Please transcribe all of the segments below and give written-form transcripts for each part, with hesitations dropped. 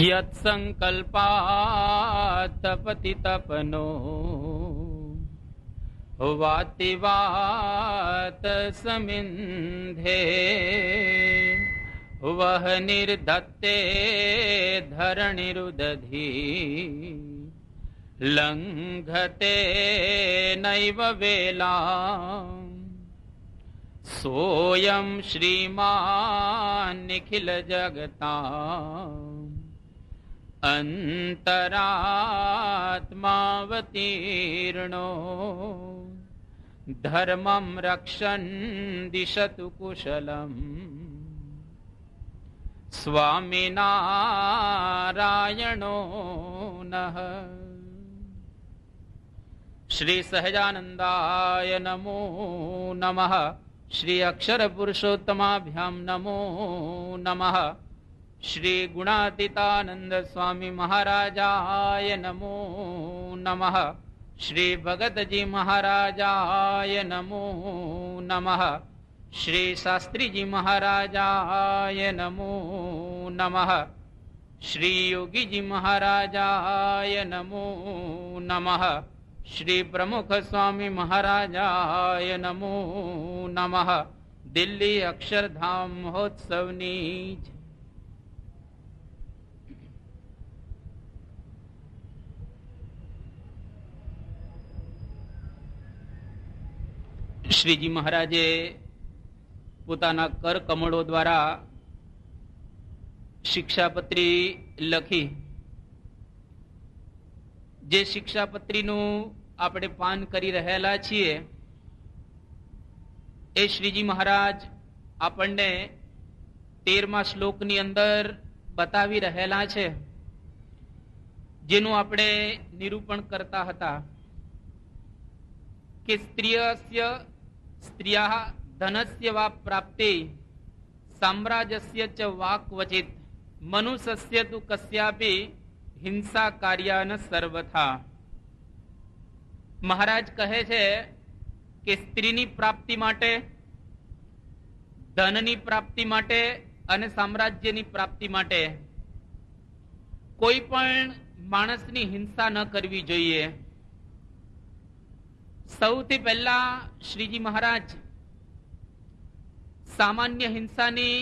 યત સંકલ્પાત તપતિ તપનો વાતિ વાત સમિંધે વહ નિર્ધત્તે ધરણીરુદધી લંઘતે નૈવ વેલા સોયમ શ્રીમાન નિખિલ જગતા અંતરાત્માવતીર્ણો ધર્મમ રક્ષન દિશતુ કુશલમ સ્વામિનારાયણો નઃ. શ્રી સહજાનંદાય નમો નમઃ. શ્રી અક્ષર પુરુષોત્તમાભ્યામ નમો નમઃ. શ્રી ગુણાતીતાનંદ સ્વામી મહારાજાય નમો નમઃ. શ્રી ભગતજી મહારાજાય નમો નમઃ. શ્રી શાસ્ત્રીજી મહારાજાય નમો નમઃ. શ્રી યોગીજી મહારાજાય નમો નમઃ. શ્રી પ્રમુખ સ્વામી મહારાજાય નમો નમઃ. દિલ્હી અક્ષરધામ મહોત્સવની શ્રીજી મહારાજે પોતાના કર કમળો દ્વારા શિક્ષાપત્રી લખી. જે શિક્ષાપત્રીનું આપણે પાન કરી રહેલા છીએ એ શ્રીજી મહારાજ આપણને 13મા શ્લોકની અંદર બતાવી રહેલા છે, જેનું આપણે નિરૂપણ કરતા હતા કે સ્ત્રિયા ધનસ્ય વા પ્રાપ્તે સામ્રાજ્યસ્ય ચ વાક્વચિત મનુષ્યસ્ય તુ કસ્યાપી હિંસા કાર્યાન સર્વથા. મહારાજ કહે છે કે સ્ત્રીની પ્રાપ્તિ માટે, ધનની પ્રાપ્તિ માટે અને સામ્રાજ્યની પ્રાપ્તિ માટે કોઈ પણ માણસની હિંસા ન કરવી જોઈએ. સૌથી પહેલા શ્રીજી મહારાજ સામાન્ય હિંસાની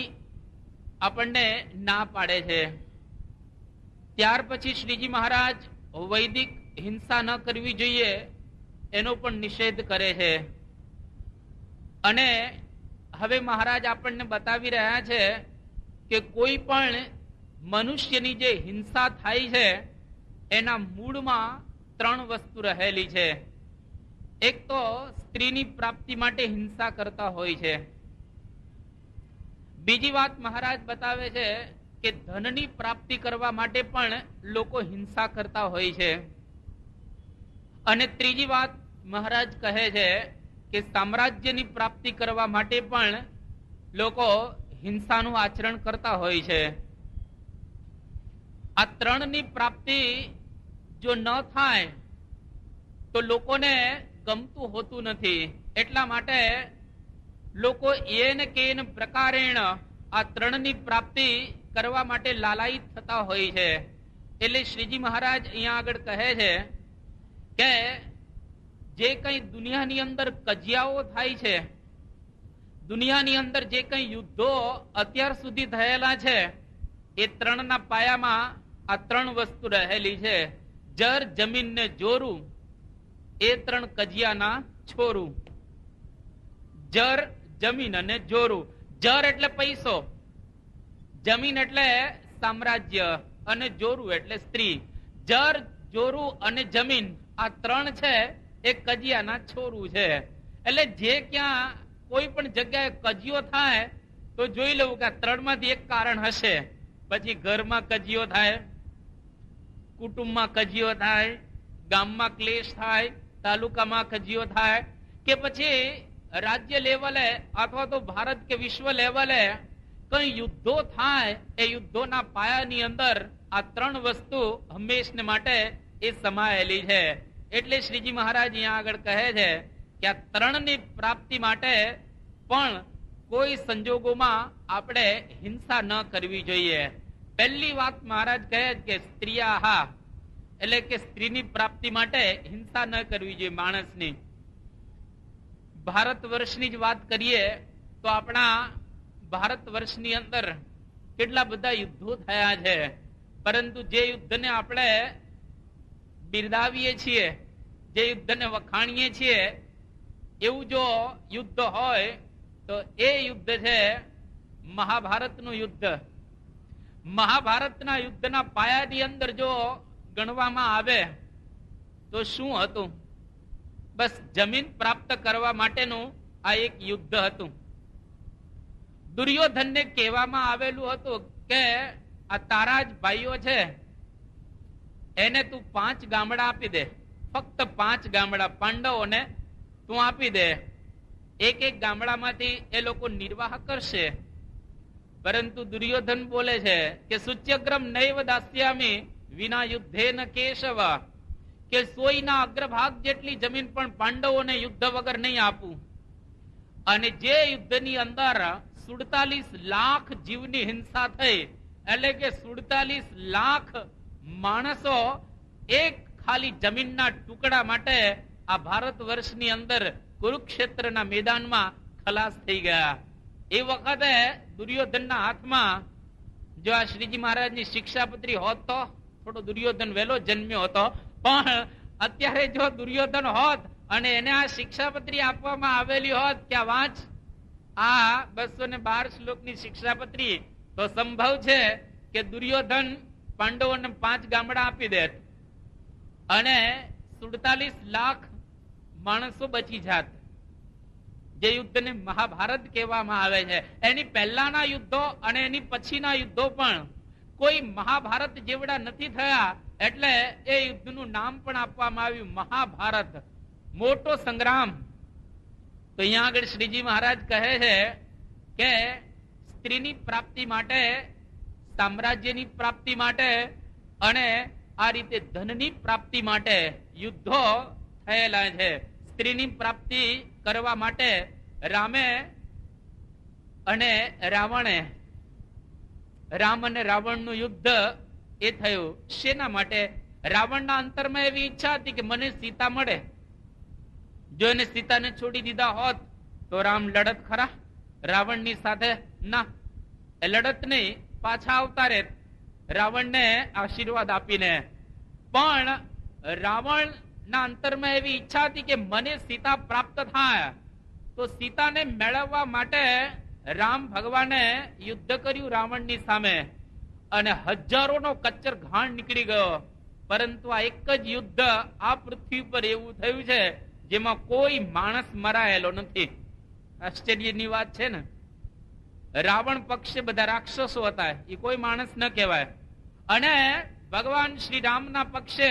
આપણને ના પાડે છે. ત્યાર પછી શ્રીજી મહારાજ વૈદિક હિંસા ન કરવી જોઈએ એનો પણ નિષેધ કરે છે. અને હવે મહારાજ આપણને બતાવી રહ્યા છે કે કોઈ પણ મનુષ્યની જે હિંસા થાય છે એના મૂળમાં 3 વસ્તુ રહેલી છે. એક તો સ્ત્રીની પ્રાપ્તિ માટે હિંસા કરતા હોય છે. બીજી વાત મહારાજ બતાવે છે કે ધનની પ્રાપ્તિ કરવા માટે પણ લોકો હિંસા કરતા હોય છે. અને ત્રીજી વાત મહારાજ કહે છે કે સામ્રાજ્યની પ્રાપ્તિ કરવા માટે પણ લોકો હિંસાનું આચરણ કરતા હોય છે. આ 3ની પ્રાપ્તિ જો ન થાય તો લોકોને ગમતું હોતું નથી. એટલા માટે લોકો એન કેન પ્રકારેણ આ 3ની પ્રાપ્તિ કરવા માટે લાલાયિત થતા હોય છે. એટલે શ્રીજી મહારાજ અહીંયા આગળ કહે છે કે જે કઈ દુનિયાની અંદર કજિયાઓ થાય છે, દુનિયાની અંદર જે કઈ યુદ્ધો અત્યાર સુધી થયેલા છે એ 3ના પાયામાં આ 3 વસ્તુ રહેલી છે. જર, જમીન ને જોરું, એ 3 કજિયાના છોરું. જર, જમીન અને જોરું. જર એટલે પૈસો, જમીન એટલે સામ્રાજ્ય અને જોરું એટલે સ્ત્રી. જર, જોરું અને જમીન આ 3 છે એ કજિયાના છોરું છે. એટલે જે ક્યાં કોઈ પણ જગ્યાએ કજિયો થાય તો જોઈ લેવું કે આ 3માંથી એક કારણ હશે. પછી ઘરમાં કજિયો થાય, કુટુંબમાં કજિયો થાય, ગામમાં ક્લેશ થાય, તાલુકામાં કજિયો થાય, કે પછી રાજ્ય લેવલે અથવા તો ભારત કે વિશ્વ લેવલે કઈ યુદ્ધો થાય, એ યુદ્ધોના પાયાની અંદર આ 3 વસ્તુ હંમેશને માટે એ સમાયેલી છે. એટલે શ્રીજી મહારાજ અહીંયા આગળ કહે છે કે આ 3ની પ્રાપ્તિ માટે પણ કોઈ સંજોગોમાં આપણે હિંસા ન કરવી જોઈએ. પહેલી વાત મહારાજ કહે કે સ્ત્રીયા, એટલે કે સ્ત્રીની પ્રાપ્તિ માટે હિંસા ન કરવી જોઈએ માણસની. ભારત વર્ષની જ વાત કરીએ તો આપણા ભારત વર્ષની અંદર કેટલા બધા યુદ્ધો થયા છે, પરંતુ જે યુદ્ધને આપણે બિરદાવીએ છીએ, જે યુદ્ધને વખાણીએ છીએ, એવું જો યુદ્ધ હોય તો એ યુદ્ધ છે મહાભારતનું યુદ્ધ. મહાભારતના યુદ્ધના પાયાની અંદર જો ગણવામાં આવે તો શું હતું? બસ જમીન પ્રાપ્ત કરવા માટેનું આ એક યુદ્ધ હતું. દુર્યોધનને કહેવામાં આવેલું હતું કે આ તારા જ ભાઈઓ છે, એને તું 5 ગામડા આપી દે, ફક્ત 5 ગામડા પાંડવોને તું આપી દે, એક એક ગામડામાંથી એ લોકો નિર્વાહ કરશે. પરંતુ દુર્યોધન બોલે છે કે સુચ્યગ્રમ નૈવ દાસ્યામી વિના યુદ્ધેન કેશવ, કે સોયના અગ્રભાગ જેટલી જમીન પણ પાંડવોને યુદ્ધ વગર નહીં આપું. અને જે યુદ્ધની અંદર 47 લાખ જીવની હિંસા થઈ, એટલે કે 47 લાખ માણસો એક ખાલી જમીનના ટુકડા માટે આ ભારત વર્ષની અંદર કુરુક્ષેત્રના મેદાનમાં ખલાસ થઈ ગયા. એ વખતે દુર્યોધનના હાથમાં જો આ શ્રીજી મહારાજની શિક્ષાપત્રી હોત તો થોડો દુર્યોધન વહેલો જન્મ્યો હતો, પણ અત્યારે જો દુર્યોધન હોત અને એને આ શિક્ષાપત્રી આપવામાં આવેલી હોત કે વાંચ આ 212 શ્લોકની શિક્ષાપત્રી, તો સંભવ છે કે દુર્યોધન પાંડવોને 5 ગામડા આપી દે અને 47 લાખ માણસો બચી જાત. જે યુદ્ધને મહાભારત કહેવામાં આવે છે, એની પહેલાના યુદ્ધો અને એની પછીના યુદ્ધો પણ કોઈ મહાભારત જેવડા નથી થયા, એટલે એ યુદ્ધનું નામ પણ આપવામાં આવ્યું મહાભારત, મોટો સંગ્રામ. તો અહીંયા આગળ શ્રીજી મહારાજ કહે છે કે સ્ત્રીની પ્રાપ્તિ માટે, સામ્રાજ્યની પ્રાપ્તિ માટે અને આ રીતે ધનની પ્રાપ્તિ માટે યુદ્ધો થયેલા છે. સ્ત્રીની પ્રાપ્તિ કરવા માટે રામે અને રાવણે, રામ અને રાવણનું યુદ્ધ એ થયું. શેના માટે? રાવણના અંતરમાં એવી ઈચ્છા હતી કે મને સીતા મળે. જો એને સીતાને છોડી દીધા હોત તો રામ લડત ખરા રાવણની સાથે? ના, એ લડત નહીં, પાછા આવતા રહેત રાવણને આશીર્વાદ આપીને. પણ રાવણ ના અંતરમાં એવી ઈચ્છા હતી કે મને સીતા પ્રાપ્ત થાય. તો સીતાને મેળવવા માટે રામ ભગવાને યુદ્ધ કર્યું રાવણની સામે અને હજારોનો કચ્ચર ઘાણ નીકળી ગયો. પરંતુ આ એક જ યુદ્ધ આ પૃથ્વી પર એવું થયું છે જેમાં કોઈ માણસ મરાયેલો નથી. આશ્ચર્યની વાત છે ને. રાવણ પક્ષે બધા રાક્ષસો હતા, એ કોઈ માણસ ન કહેવાય. અને ભગવાન શ્રી રામના પક્ષે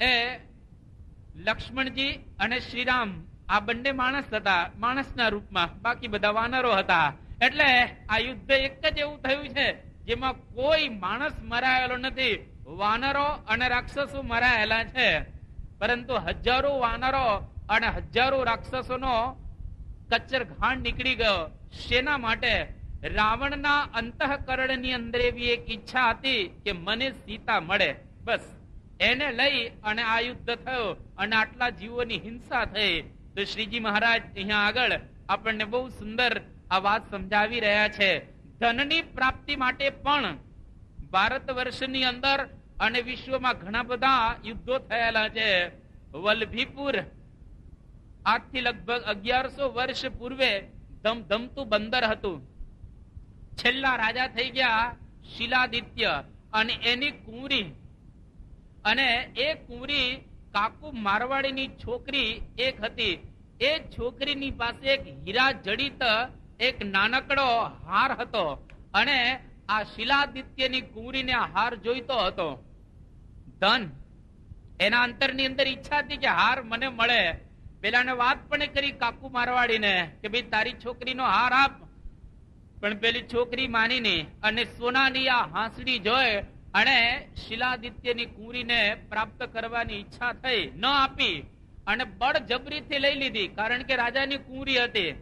એ લક્ષ્મણજી અને શ્રીરામ આ બંને માણસ હતા, માણસના રૂપમાં, બાકી બધા વાનરો હતા. એટલે આ યુદ્ધ એક જ એવું થયું છે જેમાં કોઈ માણસ મરાયેલો નથી, વાનરો અને રાક્ષસો મરાયેલા છે. પરંતુ હજારો વાનરો અને હજારો રાક્ષસોનો કચ્ચર ઘાણ નીકળી ગયો. શેના માટે? રાવણના અંતઃકરણની અંદર એવી એક ઈચ્છા હતી કે મને સીતા મળે, બસ એને લઈ અને આ યુદ્ધ થયો અને આટલા જીવોની હિંસા થઈ. તો શ્રીજી મહારાજ અહીંયા આગળ આપણને બહુ સુંદર આ વાત સમજાવી રહ્યા છે. ધનની પ્રાપ્તિ માટે પણ ભારત વર્ષની અંદર અને વિશ્વમાં ઘણા બધા યુદ્ધો થયેલા છે. વલ્લભીપુર આજથી લગભગ 1100 વર્ષ પૂર્વે ધમધમતું બંદર હતું. છેલ્લા રાજા થઈ ગયા શિલાદિત્ય અને એની કુંવરી, અને એ કુંવરી કાકુ મારવાડીની છોકરી એક હતી. એ છોકરીની પાસે એક હીરા જડિત એક નાનકડો હાર હતો અને આ શિલાદિત્યની કુંવરીને હાર જોઈતો હતો. ધન એના અંતરની અંદર ઈચ્છા હતી કે હાર મને મળે. પેલાને વાત પણ કરી કાકુ મારવાડીને કે ભાઈ તારી છોકરીનો હાર આપ, પણ પેલી છોકરી માની નહીં અને સોનાની આ હાંસડી જોઈ અને શિલાદિત્યની કુંવરીને પ્રાપ્ત કરવાની ઈચ્છા થઈ, ન આપી અને બળજબરીથી લઈ લીધી. કારણ કે રાજાની કુંવરી હતી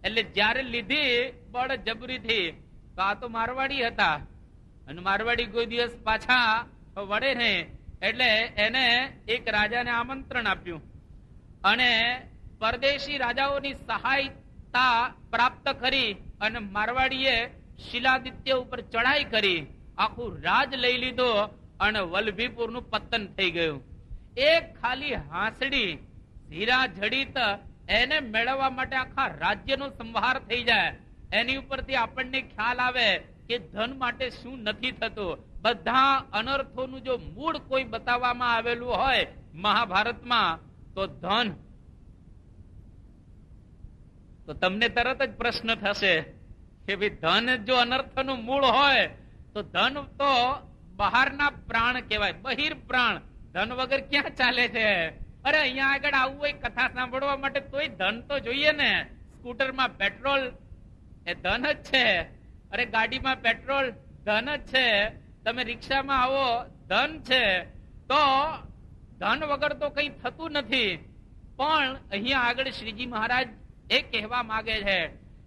એટલે જયારે લીધી બળજબરીથી, તો આ તો મારવાડી હતા અને મારવાડી કોઈ દિવસ પાછા વળે નહીં, એટલે એને એક રાજાને આમંત્રણ આપ્યું અને પરદેશી રાજાઓની સહાયતા પ્રાપ્ત કરી અને મારવાડીએ શિલાદિત્ય ઉપર ચડાઈ કરી, આખું રાજ લઈ લીધો અને વલ્લભીપુરનું પતન થઈ ગયું. એક ખાલી હાંસડી હીરા જડિત એને મેળવવા માટે આખા રાજ્યનો સંહાર થઈ જાય. એની ઉપરથી આપણને ખ્યાલ આવે કે ધન માટે શું નથી થતું. બધા અનર્થોનું જો મૂળ કોઈ બતાવવામાં આવેલું હોય મહાભારતમાં તો ધન. તો તમને તરત જ પ્રશ્ન થશે કે ભાઈ ધન જો અનર્થનું મૂળ હોય તો ધન તો બહારના પ્રાણ કહેવાય, બહિર પ્રાણ. ધન વગર ક્યાં ચાલે છે? અરે અહીંયા આગળ આવવું હોય કથા સાંભળવા માટે તોય ધન તો જોઈએ ને. સ્કૂટરમાં પેટ્રોલ એ ધન જ છે, અરે ગાડીમાં પેટ્રોલ ધન જ છે, તમે રિક્ષામાં આવો ધન છે. તો ધન વગર તો કઈ થતું નથી. પણ અહીંયા આગળ શ્રીજી મહારાજ એ કહેવા માંગે છે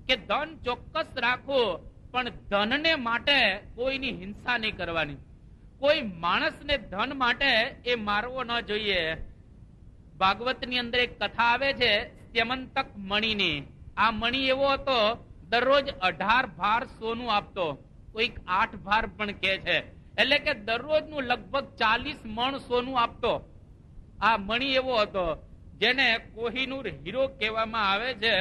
કે ધન ચોક્કસ રાખો, પણ ધનને માટે કોઈની હિંસા નહીં કરવાની. કોઈ માણસને ધન માટે એ મારવો ન જોઈએ. ભાગવતની અંદર એક કથા આવે છે સ્યમંતક મણીની. આ મણી એવો હતો દરરોજ 18 ભાર સોનું આપતો, કોઈક 8 ભાર પણ કે છે, એટલે કે દરરોજનું લગભગ 40 મણ સોનું આપતો. આ મણી એવો હતો જેને કોહિનૂર હીરો કહેવામાં આવે છે.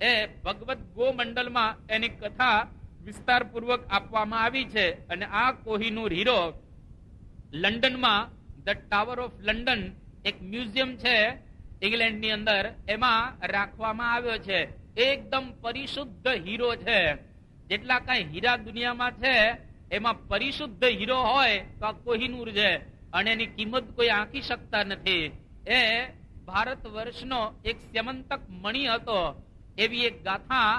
એ ભગવત ગોમંડલમાં એની કથા વિસ્તારપૂર્વક આપવામાં આવી છે. અને આ કોહિનૂર હીરો લંડનમાં ધ ટાવર ઓફ લંડન એક મ્યુઝિયમ છે ઇંગ્લેન્ડની અંદર, એમાં રાખવામાં આવ્યો છે. એકદમ પરિશુદ્ધ હીરો છે. જેટલા કઈ હીરા દુનિયામાં છે એમાં પરિશુદ્ધ હીરો હોય તો આ કોહિનૂર છે, અને એની કિંમત કોઈ આંકી શકતા નથી. એ ભારત વર્ષનો એક સ્યમંતક મણી હતો, એવી એક ગાથા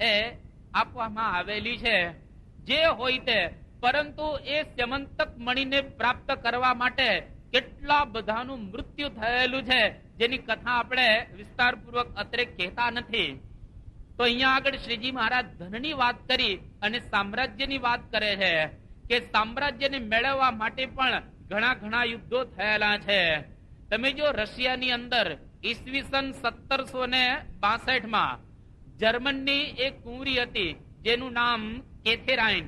એ આપવામાં આવેલી છે. જે હોય તે, પરંતુ એ સ્યમંતક મણીને પ્રાપ્ત કરવા માટે કેટલા બધાનું મૃત્યુ થયેલું છે, જેની કથા આપણે વિસ્તારપૂર્વક અત્રે કહેતા નથી. તો અહીંયા આગળ શ્રીજી મહારાજ ધનની વાત કરી અને સામ્રાજ્યની વાત કરે છે કે સામ્રાજ્યને મેળવવા માટે પણ ઘણા ઘણા યુદ્ધો થયેલા છે. તમે જો રશિયાની અંદર ઈસવીસન 1762 જર્મનની એક કુંવરી હતી જેનું નામ કેથેરાઇન,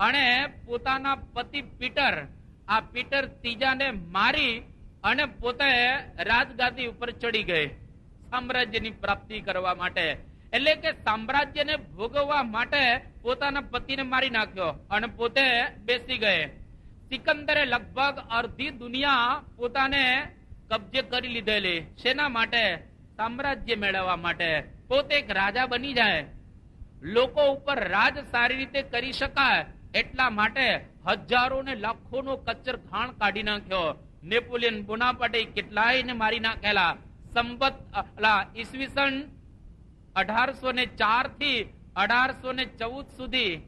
અને પોતાના પતિ પીટર, આ પીટર ત્રીજાને મારી અને પોતે રાજગાદી ઉપર ચડી ગઈ સામ્રાજ્યની પ્રાપ્તિ કરવા માટે. એટલે કે સામ્રાજ્યને ભોગવવા માટે પોતાના પતિને મારી નાખ્યો અને પોતે બેસી ગયે. સિકંદરે લગભગ અડધી દુનિયા પોતાને કબજે કરી લીધેલી. શેના માટે? સામ્રાજ્ય મેળવવા માટે. પોતે એક રાજા બની જાય, લોકો ઉપર રાજ સારી રીતે કરી શકાય એટલા માટે હજારો ને લાખો નો કચ્ચર ઘાણ કાઢી નાખ્યો. નેપોલિયન બોનાપાર્ટે કેટલાયને મારી નાખેલા. સંવત ઈસવીસન 1804 થી 1814 સુધી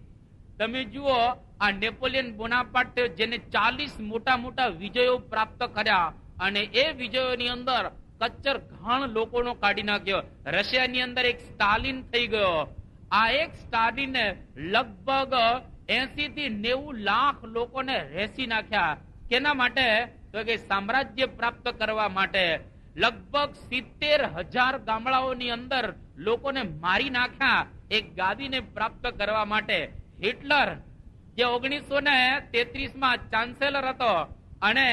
તમે જુઓ, આ નેપોલિયન બોનાપાર્ટે જેને 40 મોટા મોટા વિજયો પ્રાપ્ત કર્યા, અને એ વિજયોની અંદર કચ્ચર ઘાણ લોકોનો કાઢી નાખ્યો. રશિયાની અંદર એક સ્ટાલિન થઈ ગયો. આ એક સ્ટાલિને લગભગ 80 થી 90 લાખ લોકોને રેસી નાખ્યા. કેના માટે? તો કે સામ્રાજ્ય પ્રાપ્ત કરવા માટે. લગભગ 70,000 ગામડાઓની અંદર લોકોને મારી નાખ્યા એક ગાદીને પ્રાપ્ત કરવા માટે. હિટલર જે 1933 ચાન્સેલર હતો, અને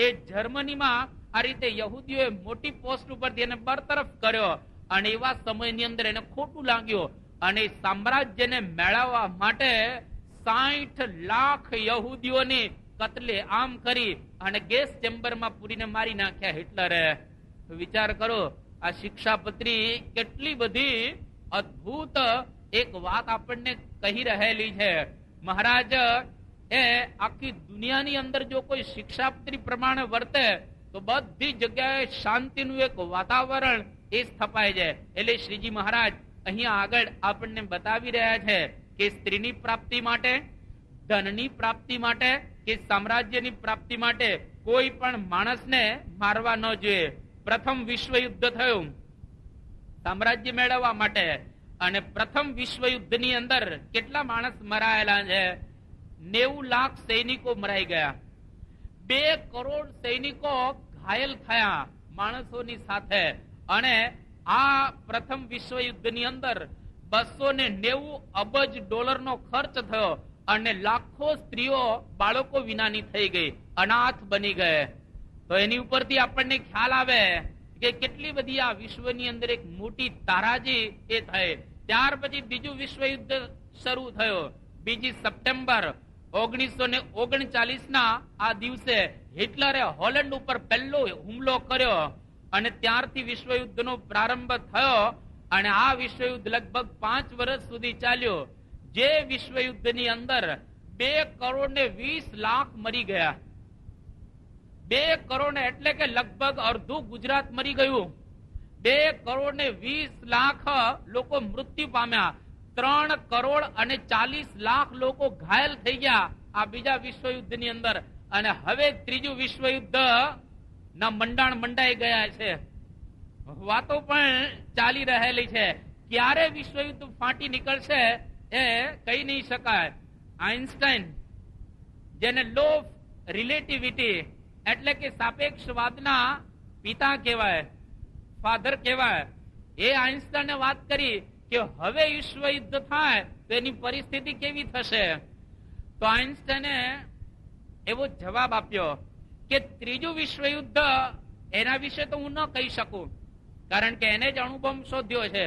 એ જર્મનીમાં આ રીતે યહૂદીઓએ મોટી પોસ્ટ ઉપરથી એને બરતરફ કર્યો, અને એવા સમયની અંદર એને ખોટું લાગ્યું, અને સામ્રાજ્યને મેળવવા માટે 60 લાખ યહૂદીઓની કતલે આમ કરી અને ગેસ ચેમ્બરમાં પૂરીને મારી નાખ્યા હિટલરે. વિચાર કરો, આ શિક્ષાપત્રી કેટલી બધી અદ્ભુત એક વાત આપણને કહી રહેલી છે. મહારાજ એ આખી દુનિયાની અંદર જો કોઈ શિક્ષાપત્રી પ્રમાણે વર્તે તો બધી જગ્યાએ શાંતિનું એક વાતાવરણ એ સ્થપાય છે. એટલે શ્રીજી મહારાજ અહીંયા આગળ આપણને બતાવી રહ્યા છે કે સ્ત્રીની પ્રાપ્તિ માટે, ધનની પ્રાપ્તિ માટે કે સામ્રાજ્યની પ્રાપ્તિ માટે કોઈ પણ માણસને મારવા ન જોઈએ. પ્રથમ વિશ્વ યુદ્ધ થયું સામ્રાજ્ય મેળવવા માટે, અને પ્રથમ વિશ્વ યુદ્ધની અંદર કેટલા માણસ મરાયેલા છે? 90 લાખ સૈનિકો મરાઈ ગયા, 2 કરોડ સૈનિકો ઘાયલ થયા માણસોની સાથે. અને આ પ્રથમ વિશ્વયુદ્ધની અંદર 290 અબજ ડોલરનો ખર્ચ થયો અને લાખો સ્ત્રીઓ બાળકો વિનાની થઈ ગઈ, અનાથ બની ગયે. તો એની ઉપરથી આપણને ખ્યાલ આવે કે કેટલી બધી આ વિશ્વની અંદર એક મોટી તારાજી એ થઈ. ત્યાર પછી બીજું વિશ્વયુદ્ધ શરૂ થયો. 2 સપ્ટેમ્બર 1939 ના આ દિવસે હિટલરે હોલેન્ડ ઉપર પહેલો હુમલો કર્યો અને ત્યારથી વિશ્વયુદ્ધનો પ્રારંભ થયો. અને આ વિશ્વયુદ્ધ લગભગ 5 વર્ષ સુધી ચાલ્યો. જે વિશ્વયુદ્ધની અંદર 2 કરોડ ને 20 લાખ મરી ગયા. 2 કરોડ એટલે કે લગભગ અડધું ગુજરાત મરી ગયું. 2 કરોડ ને 20 લાખ લોકો મૃત્યુ પામ્યા. 3 કરોડ અને 40 લાખ લોકો ઘાયલ થઈ ગયા આ બીજા વિશ્વયુદ્ધની અંદર. અને હવે ત્રીજું વિશ્વયુદ્ધ ના મંડાણ મંડાઈ ગયા છે. વાતો પણ ચાલી રહેલી છે. ક્યારે વિશ્વયુદ્ધ ફાટી નીકળશે એ કહી નહીં શકાય. આઇન્સ્ટાઈન, જેને લો ઓફ રિલેટિવિટી એટલે કે સાપેક્ષવાદના પિતા કહેવાય, ફાધર કહેવાય, એ આઇન્સ્ટાઈને વાત કરી કે હવે વિશ્વયુદ્ધ થાય તો એની પરિસ્થિતિ કેવી થશે. તો આઇન્સ્ટાઈને એવો જવાબ આપ્યો કે ત્રીજું વિશ્વયુદ્ધ એના વિશે તો હું ન કહી શકું, કારણ કે એને જ અણુબોમ્બ શોધ્યો છે.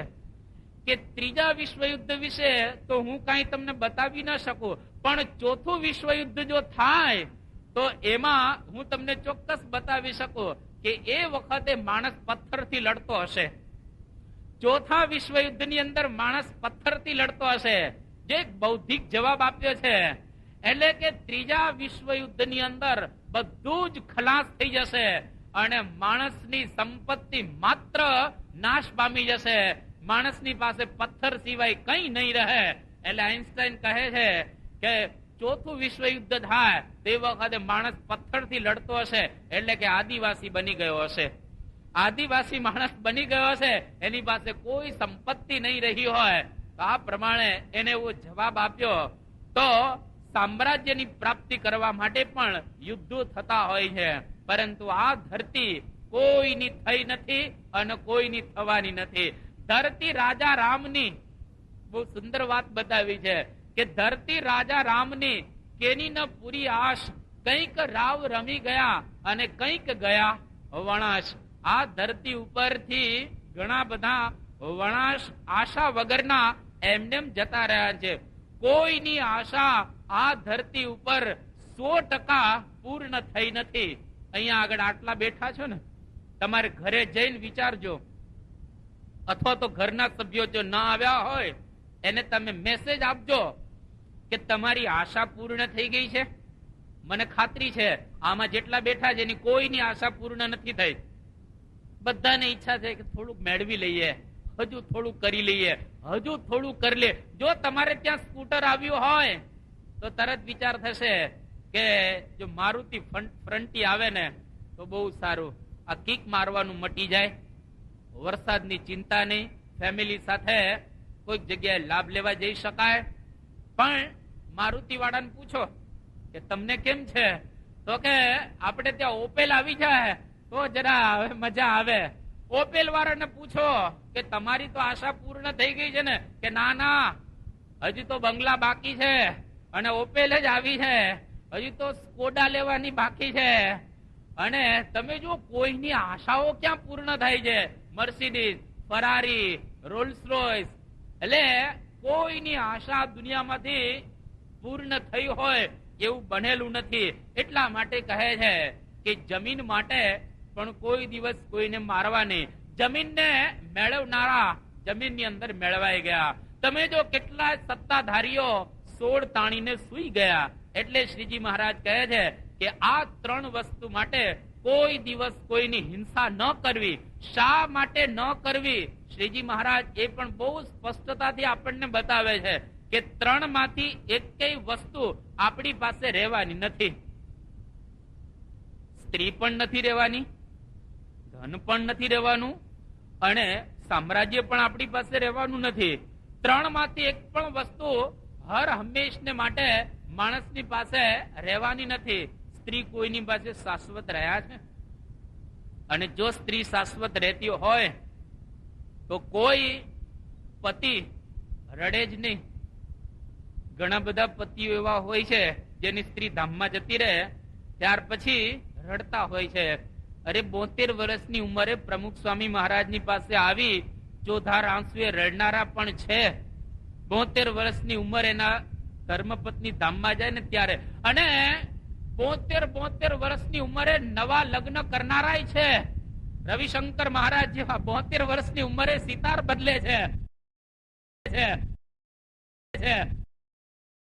કે ત્રીજા વિશ્વયુદ્ધ વિશે તો હું કઈ તમને બતાવી ન શકું, પણ ચોથું વિશ્વયુદ્ધ જો થાય તો એમાં હું તમને ચોક્કસ બતાવી શકું કે એ વખતે માણસ પથ્થરથી લડતો હશે. ચોથા વિશ્વયુદ્ધની અંદર માણસ પથ્થરથી લડતો હશે. જે બૌદ્ધિક જવાબ આપ્યો છે. એટલે કે ત્રીજા વિશ્વયુદ્ધની અંદર બધું જ ખલાસ થઈ જશે અને માણસની સંપત્તિ માત્ર નાશ પામી જશે. માણસની પાસે પથ્થર સિવાય કઈ નહીં રહે. એટલે આઇન્સ્ટાઈન કહે છે કે ચોથું વિશ્વયુદ્ધ થાય તે વખતે માણસ પથ્થરથી લડતો હશે, એટલે કે આદિવાસી બની ગયો હશે. આદિવાસી માણસ બની ગયો હશે, એની પાસે કોઈ સંપત્તિ નહીં રહી હોય. તો આ પ્રમાણે એને એવો જવાબ આપ્યો. તો સામ્રાજ્યની પ્રાપ્તિ કરવા માટે પણ યુદ્ધો થતા હોય છે, પરંતુ આ ધરતી કોઈની થઈ નથી અને કોઈની થવાની નથી. ધરતી રાજા રામની, બહુ સુંદર વાત બતાવી છે કે ધરતી રાજા રામની કેની ન પૂરી આશ, કંઈક રાવ રમી ગયા અને કંઈક ગયા વણાશ. આ ધરતી ઉપરથી ઘણા બધા વણાશ આશા વગરના એમનેમ જતા રહ્યા છે. કોઈની આશા આ ધરતી ઉપર 100% પૂર્ણ થઈ નથી. અહીંયા આગળ આટલા બેઠા છો ને, તમારે ઘરે જઈને વિચારજો, અથવા તો ઘરના સભ્યો જો ના આવ્યા હોય એને તમે મેસેજ આપજો કે તમારી આશા પૂર્ણ થઈ ગઈ છે. મને ખાતરી છે આમાં જેટલા બેઠા છે એની કોઈની આશા પૂર્ણ નથી થઈ. બધાને ઈચ્છા છે કે થોડુંક મેળવી લઈએ, હજુ થોડું કરી લઈએ, હજુ થોડું કરી લે. જો તમારે ત્યાં સ્કૂટર આવ્યું હોય તો તરત વિચાર થશે કે જો મારુતિ ફ્રન્ટી આવે ને તો બહુ સારું, આ કિક મારવાનું મટી જાય, વરસાદની ચિંતા નહીં, ફેમિલી સાથે કોઈક જગ્યાએ લાભ લેવા જઈ શકાય. પણ મારુતિ વાળાને પૂછો કે તમને કેમ છે, તો કે આપણે ત્યાં ઓપેલ આવી જાય તો જરા હવે મજા આવે. ઓપેલ વાળાને પૂછો કે તમારી તો આશા પૂર્ણ થઈ ગઈ છે ને, કે ના ના હજી તો બંગલા બાકી છે અને ઓપેલ જ આવી છે, હજી તો સ્કોડા લેવાની બાકી છે. અને તમે જો કોઈની આશાઓ ક્યાં પૂર્ણ થાય છે, મર્સિડીઝ, ફરારી, રોલ્સ રોયસ, એટલે કોઈની આશા દુનિયામાંથી પૂર્ણ થઈ હોય એવું બનેલું નથી. એટલા માટે કહે છે કે જમીન માટે પણ કોઈ દિવસ કોઈને મારવા નહીં. જમીનને મેળવનારા જમીનની અંદર મેળવાઈ ગયા. તમે જો કેટલા સત્તાધારીઓ સોળ તાણીને સુઈ ગયા. એટલે શ્રીજી મહારાજ કહે છે કે આ 3 વસ્તુ માટે કોઈ દિવસ કોઈની હિંસા ન કરવી. શા માટે ન કરવી? શ્રીજી મહારાજ એ પણ બહુ સ્પષ્ટતાથી આપણને બતાવે છે કે 3 માંથી એકેય વસ્તુ આપણી પાસે રહેવાની નથી. સ્ત્રી પણ નથી રહેવાની, ધન પણ નથી રહેવાનું અને સામ્રાજ્ય પણ આપણી પાસે રહેવાનું નથી. 3 માંથી એક પણ વસ્તુ હર હંમેશને માટે માણસની પાસે રહેવાની નથી. સ્ત્રી કોઈની પાસે શાશ્વત રહ્યા છે? અને જો સ્ત્રી શાશ્વત રહેતી હોય તો કોઈ પતિ રડે જ નહીં. ઘણા બધા પતિઓ એવા હોય છે જેની સ્ત્રી ધામમાં જતી રહે ત્યાર પછી રડતા હોય છે. અરે 72 વર્ષની ઉંમરે પ્રમુખ સ્વામી મહારાજની પાસે આવી ચોધાર આંસુએ રડનારા પણ છે. 72 વર્ષની ઉંમર એના ધર્મપત્ની ધામમાં જાય ને ત્યારે. અને 72 વર્ષની ઉંમરે નવા લગ્ન કરનારાય છે. રવિશંકર મહારાજ જેવા 72 વર્ષની ઉંમરે સિતાર બદલે છે.